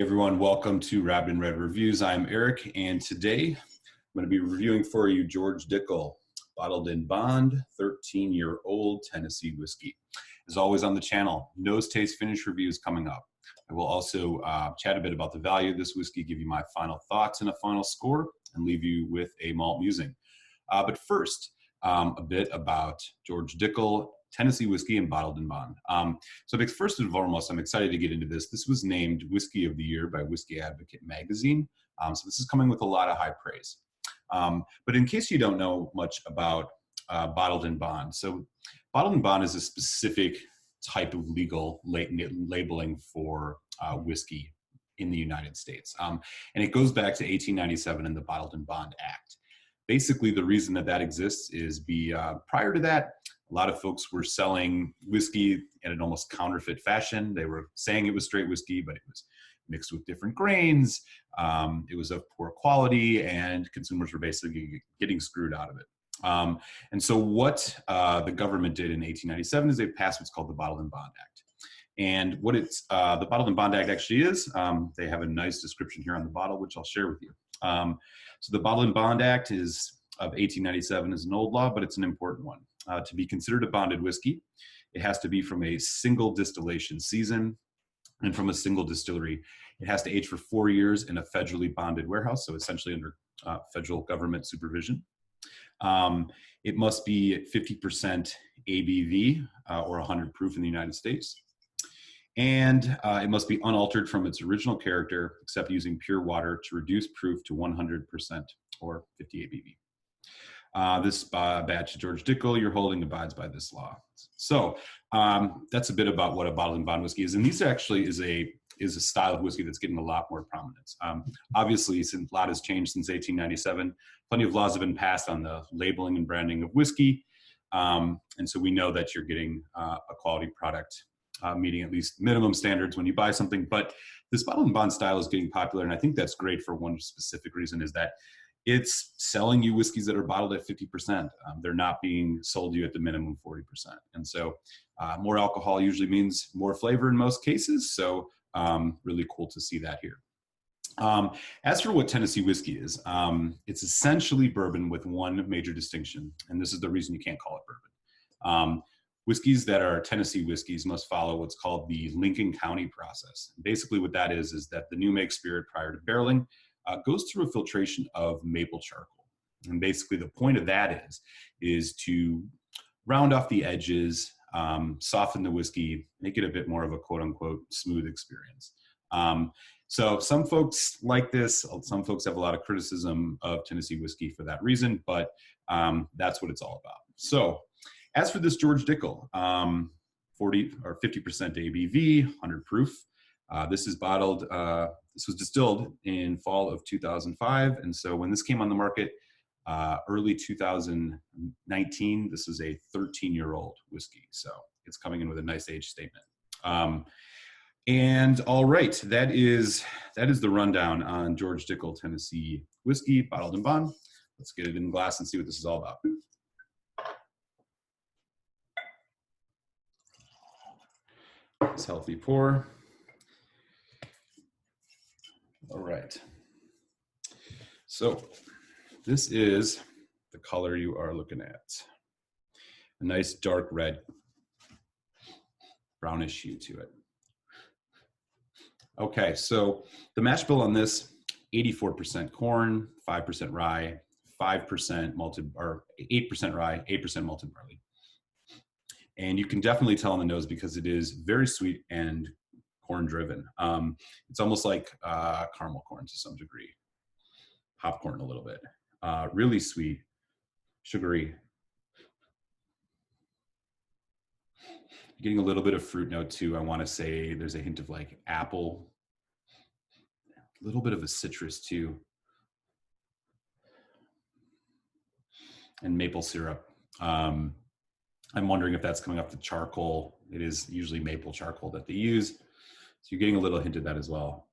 Everyone, welcome to Rabbit and Red Reviews. I'm Eric, and today I'm going to be reviewing for you George Dickel, Bottled in Bond, 13-year-old Tennessee whiskey. As always on the channel, nose, taste, finish reviews coming up. I will also chat a bit about the value of this whiskey, give you my final thoughts and a final score, and leave you with a malt musing. But first, a bit about George Dickel, Tennessee whiskey and Bottled in Bond. So first and foremost, I'm excited to get into this. This was named Whiskey of the Year by Whiskey Advocate magazine. So this is coming with a lot of high praise. But in case you don't know much about Bottled in Bond, so Bottled in Bond is a specific type of legal labeling for whiskey in the United States. And it goes back to 1897 and the Bottled in Bond Act. Basically, the reason that exists is prior to that, a lot of folks were selling whiskey in an almost counterfeit fashion. They were saying it was straight whiskey, but it was mixed with different grains. It was of poor quality, and consumers were basically getting screwed out of it. And so what the government did in 1897 is they passed what's called the Bottled in Bond Act. And what the Bottled in Bond Act actually is, they have a nice description here on the bottle, which I'll share with you. So the Bottled in Bond Act is of 1897 is an old law, but it's an important one. To be considered a bonded whiskey, it has to be from a single distillation season and from a single distillery. It has to age for 4 years in a federally bonded warehouse, so essentially under federal government supervision. It must be at 50% ABV or 100 proof in the United States. And it must be unaltered from its original character, except using pure water to reduce proof to 100% or 50 ABV. This batch of George Dickel you're holding abides by this law. So that's a bit about what a Bottled in Bond whiskey is. And these actually is a style of whiskey that's getting a lot more prominence. Obviously, since a lot has changed since 1897, plenty of laws have been passed on the labeling and branding of whiskey. And so we know that you're getting a quality product, meeting at least minimum standards when you buy something. But this Bottled in Bond style is getting popular. And I think that's great for one specific reason, is that it's selling you whiskeys that are bottled at 50%. They're not being sold you at the minimum 40%. And so more alcohol usually means more flavor in most cases. So really cool to see that here. As for what Tennessee whiskey is, it's essentially bourbon with one major distinction. And this is the reason you can't call it bourbon. Whiskeys that are Tennessee whiskeys must follow what's called the Lincoln County process. Basically what that is that the new make spirit prior to barreling goes through a filtration of maple charcoal. And basically the point of that is to round off the edges, soften the whiskey, make it a bit more of a quote unquote smooth experience. So some folks like this, some folks have a lot of criticism of Tennessee whiskey for that reason, but that's what it's all about. So as for this George Dickel, 40 or 50% ABV, 100 proof. This is bottled, this was distilled in fall of 2005. And so when this came on the market, early 2019, this is a 13-year-old whiskey. So it's coming in with a nice age statement. And all right, that is the rundown on George Dickel Tennessee whiskey, Bottled in Bond. Let's get it in the glass and see what this is all about. Nice healthy pour. All right. So this is the color you are looking at. A nice dark red, brownish hue to it. Okay, so the mash bill on this, 84% corn, 5% rye, 5% malted, or 8% rye, 8% malted barley. And you can definitely tell on the nose because it is very sweet and corn driven. It's almost like caramel corn to some degree, popcorn a little bit. Really sweet, sugary. Getting a little bit of fruit note too. I want to say there's a hint of like apple, a little bit of a citrus too, and maple syrup. I'm wondering if that's coming off the charcoal. It is usually maple charcoal that they use. So you're getting a little hint of that as well.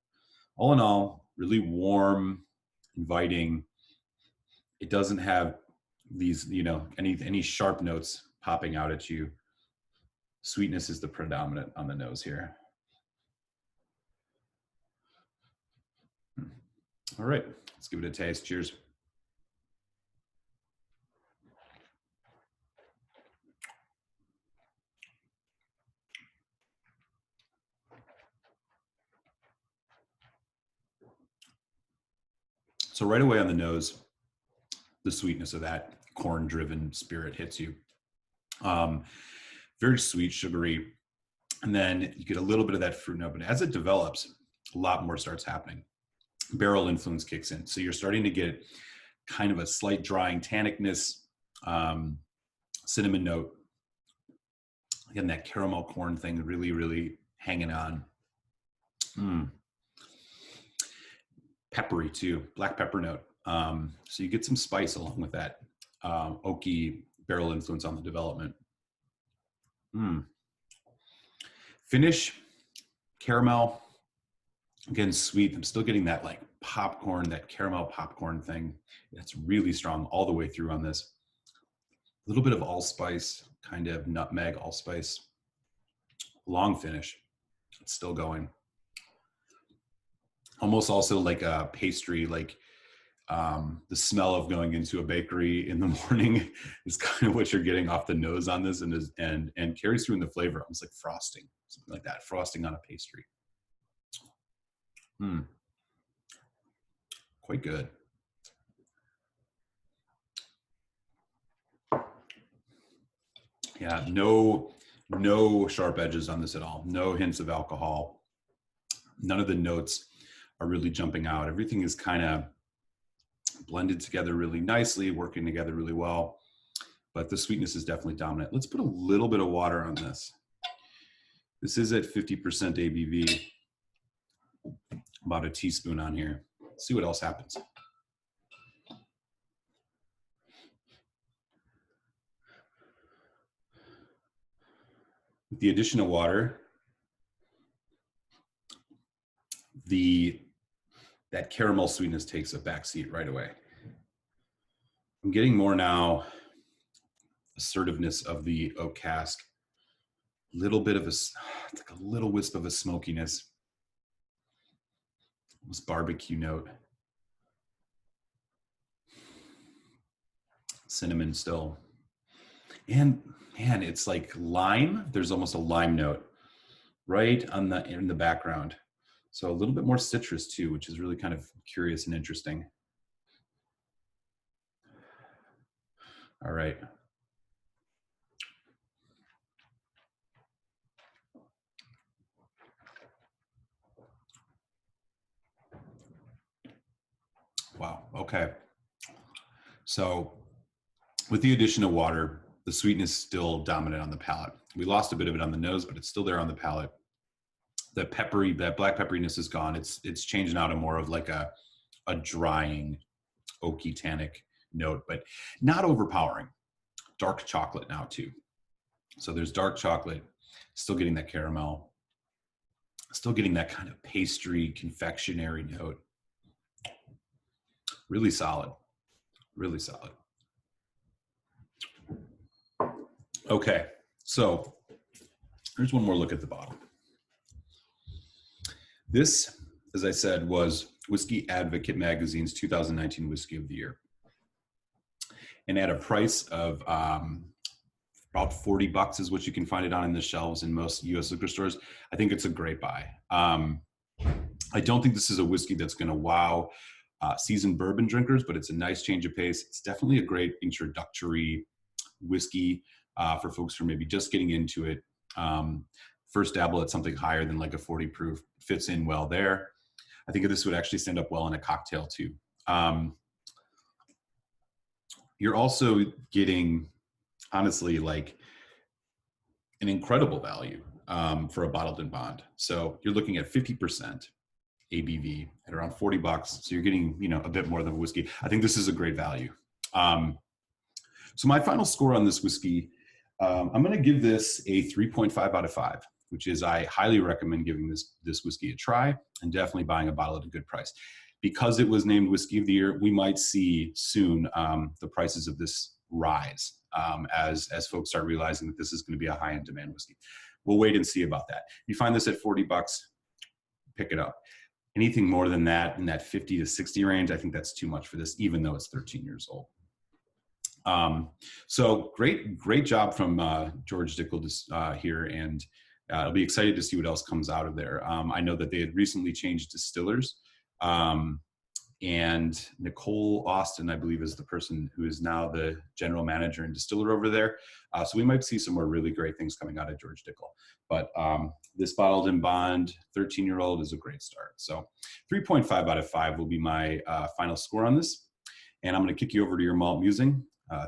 All in all, really warm, inviting. It doesn't have these, any sharp notes popping out at you. Sweetness is the predominant on the nose here. All right, let's give it a taste. Cheers. So right away on the nose, the sweetness of that corn-driven spirit hits you. Very sweet, sugary, and then you get a little bit of that fruit note. But as it develops, a lot more starts happening. Barrel influence kicks in. So you're starting to get kind of a slight drying tannicness, cinnamon note. Again, that caramel corn thing really, really hanging on. Peppery too, black pepper note. So you get some spice along with that oaky barrel influence on the development. Finish, caramel, again, sweet. I'm still getting that like popcorn, that caramel popcorn thing. That's really strong all the way through on this. A little bit of allspice, kind of nutmeg allspice. Long finish, it's still going. Almost also like a pastry, like the smell of going into a bakery in the morning is kind of what you're getting off the nose on this, and carries through in the flavor, almost like frosting, something like that, frosting on a pastry. Quite good. Yeah, no sharp edges on this at all. No hints of alcohol. None of the notes are really jumping out. Everything is kind of blended together really nicely, working together really well. But the sweetness is definitely dominant. Let's put a little bit of water on this. This is at 50% ABV. About a teaspoon on here. Let's see what else happens. With the addition of water, that caramel sweetness takes a backseat right away. I'm getting more now assertiveness of the oak cask. Little bit of it's like a little wisp of a smokiness. Almost barbecue note. Cinnamon still. And man, it's like lime. There's almost a lime note right on in the background. So a little bit more citrus too, which is really kind of curious and interesting. All right. Wow, okay. So with the addition of water, the sweetness is still dominant on the palate. We lost a bit of it on the nose, but it's still there on the palate. The peppery, that black pepperiness is gone. It's changing out to more of like a drying, oaky, tannic note, but not overpowering. Dark chocolate now too. So there's dark chocolate, still getting that caramel, still getting that kind of pastry, confectionery note. Really solid, really solid. Okay, so here's one more look at the bottle. This, as I said, was Whiskey Advocate Magazine's 2019 Whiskey of the Year. And at a price of about $40 is what you can find it on in the shelves in most US liquor stores. I think it's a great buy. I don't think this is a whiskey that's gonna wow seasoned bourbon drinkers, but it's a nice change of pace. It's definitely a great introductory whiskey for folks who are maybe just getting into it. First dabble at something higher than like a 40 proof fits in well there. I think this would actually stand up well in a cocktail too. You're also getting, honestly, like an incredible value for a bottled in bond. So you're looking at 50% ABV at around $40. So you're getting, a bit more than a whiskey. I think this is a great value. So my final score on this whiskey, I'm going to give this a 3.5 out of 5, which is I highly recommend giving this whiskey a try and definitely buying a bottle at a good price. Because it was named Whiskey of the Year, we might see soon the prices of this rise as folks start realizing that this is going to be a high-end demand whiskey. We'll wait and see about that. If you find this at $40, pick it up. Anything more than that, in that 50 to 60 range, I think that's too much for this, even though it's 13 years old. So great job from George Dickel here, and I'll be excited to see what else comes out of there. I know that they had recently changed distillers, and Nicole Austin, I believe, is the person who is now the general manager and distiller over there. So we might see some more really great things coming out of George Dickel. But this bottled in bond 13-year-old is a great start. So 3.5 out of 5 will be my final score on this. And I'm going to kick you over to your malt musing.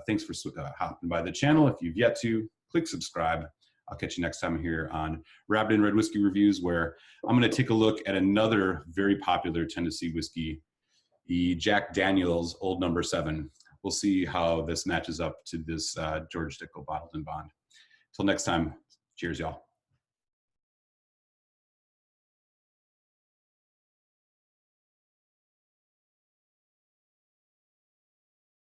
Thanks for hopping by the channel. If you've yet to, click subscribe. I'll catch you next time here on Rabbit and Red Whiskey Reviews, where I'm going to take a look at another very popular Tennessee whiskey, the Jack Daniel's Old No. 7. We'll see how this matches up to this George Dickel bottled in bond. Till next time, cheers, y'all.